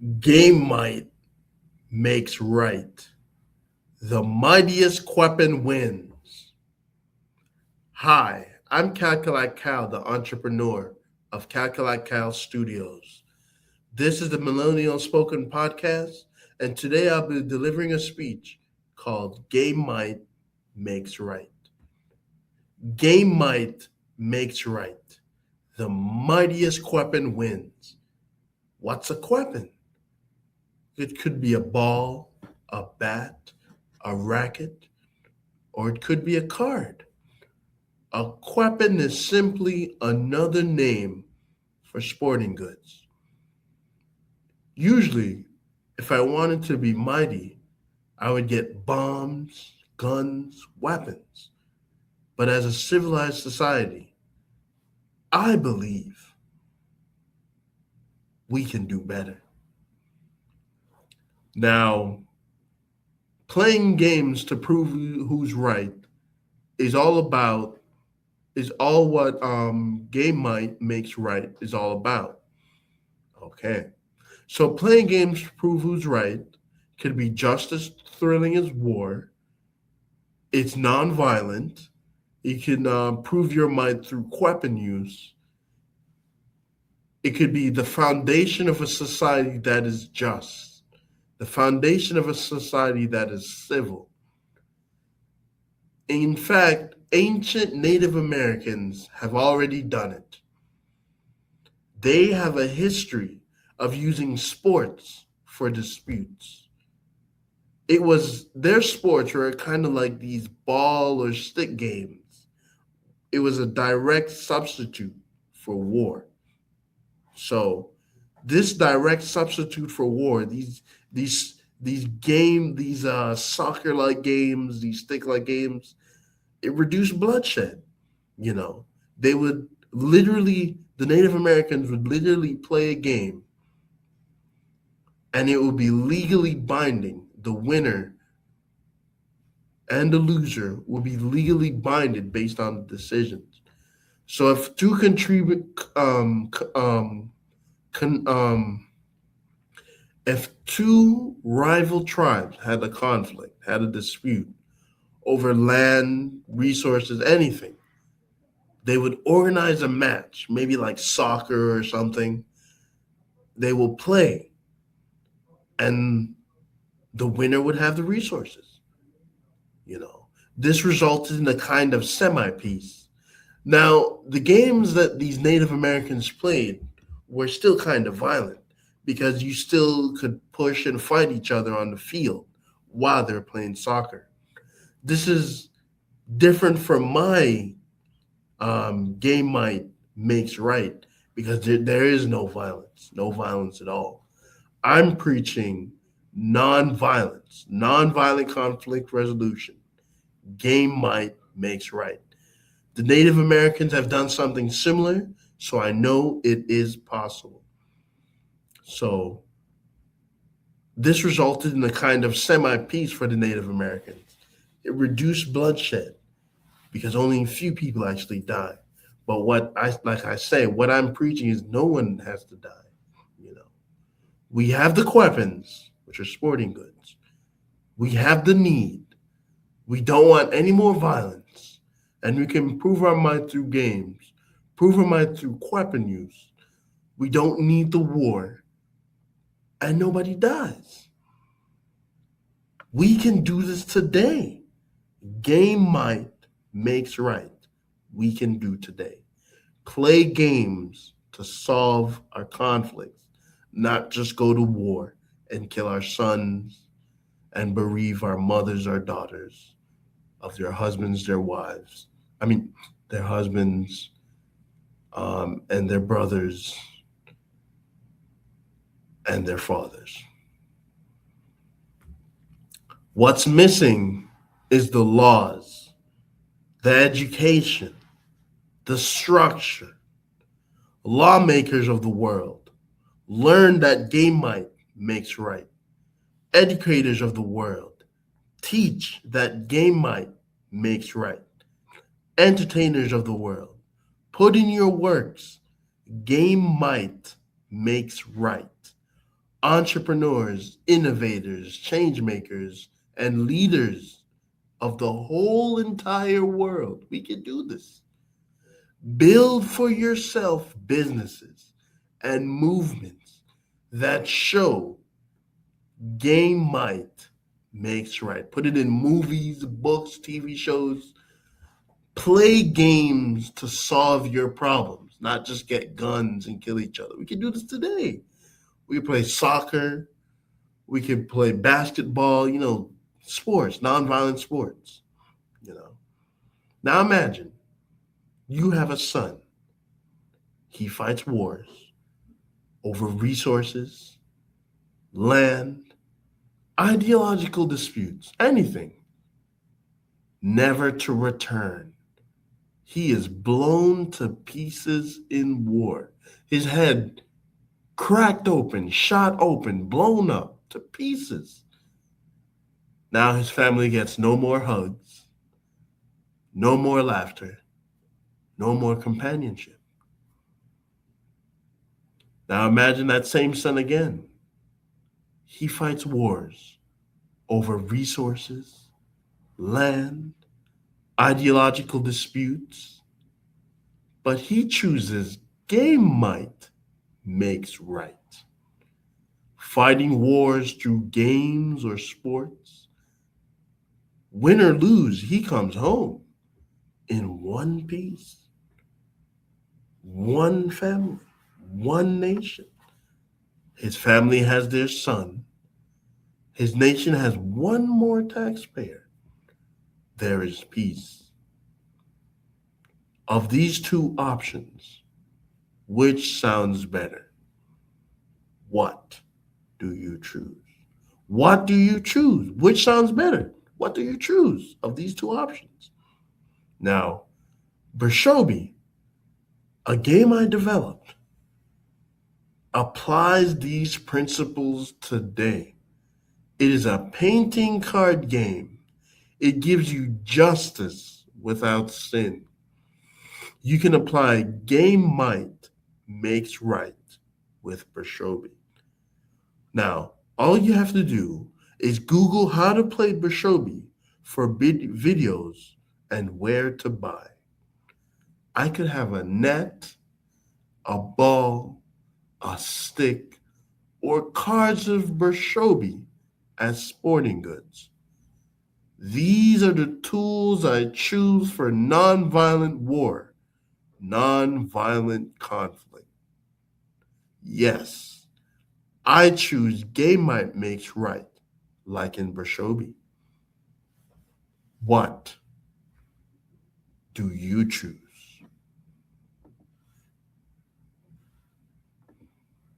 Game might makes right. The mightiest weapon wins. Hi, I'm Calculac Cal, the entrepreneur of Calculac Cal Studios. This is the Millennial Spoken Podcast, and today I'll be delivering a speech called Game Might Makes Right. Game might makes right. The mightiest weapon wins. What's a weapon? It could be a ball, a bat, a racket, or it could be a card. A weapon is simply another name for sporting goods. Usually, if I wanted to be mighty, I would get bombs, guns, weapons. But as a civilized society, I believe we can do better. Now, playing games to prove who's right is all about is all what game might makes right is all about. Okay. So playing games to prove who's right can be just as thrilling as war. It's non-violent. You can prove your might through weapon use. It could be the foundation of a society that is just, the foundation of a society that is civil. In fact, ancient Native Americans have already done it. They have a history of using sports for disputes. It was their sports were kind of like these ball or stick games. It was a direct substitute for war. So this direct substitute for war, these soccer like games, these stick like games, it reduced bloodshed. You know, they would literally the Native Americans would literally play a game and it would be legally binding. The winner and the loser will be legally binded based on the decisions. So if two contribute, con, if two rival tribes had a conflict, had a dispute over land, resources, anything, they would organize a match, maybe like soccer or something. They will play, and the winner would have the resources. You know, this resulted in a kind of semi-peace. Now, the games that these Native Americans played were still kind of violent because you still could push and fight each other on the field while they're playing soccer. This is different from my game might makes right because there is no violence at all. I'm preaching non-violence, non-violent conflict resolution. Game might makes right. The Native Americans have done something similar, so I know it is possible. So this resulted in a kind of semi-peace for the Native Americans. It reduced bloodshed because only a few people actually died. But like I say, what I'm preaching is no one has to die. You know, we have the weapons, which are sporting goods. We have the need. We don't want any more violence, and we can prove our might through games, prove our might through weapon use. We don't need the war, and nobody dies. We can do this today. Game might makes right. We can do today. Play games to solve our conflicts, not just go to war and kill our sons and bereave our mothers, our daughters of their husbands, their wives. I mean, their husbands and their brothers and their fathers. What's missing is the laws, the education, the structure. Lawmakers of the world learn that game might makes right. Educators of the world teach that game might makes right. Entertainers of the world, put in your works. Game might makes right. entrepreneurs, innovators, change makers, and leaders of the whole entire world. We can do this. Build for yourself businesses and movements that show game might makes right. Put it in movies, books, TV shows. Play games to solve your problems, not just get guns and kill each other. We can do this today. We can play soccer. We can play basketball, sports, nonviolent sports, you know. Now imagine you have a son. He fights wars over resources, land, ideological disputes, anything, never to return. He is blown to pieces in war. His head cracked open, shot open, blown up to pieces. Now his family gets no more hugs, no more laughter, no more companionship. Now imagine that same son again. He fights wars over resources, land, ideological disputes, but he chooses game might makes right. Fighting wars through games or sports, win or lose, he comes home in one piece, one family, one nation. His family has their son. His nation has one more taxpayer. There is peace. Of these two options, which sounds better? What do you choose? What do you choose? Which sounds better? What do you choose of these two options? Now, Bershobi, a game I developed, applies these principles today. It is a painting card game. It gives you justice without sin. You can apply game might makes right with Bershobi. Now, all you have to do is Google how to play Bershobi for videos and where to buy. I could have a net, a ball, a stick, or cards of Bershobi as sporting goods. These are the tools I choose for nonviolent war, nonviolent conflict. Yes, I choose game might makes right, like in Bershobi. What do you choose?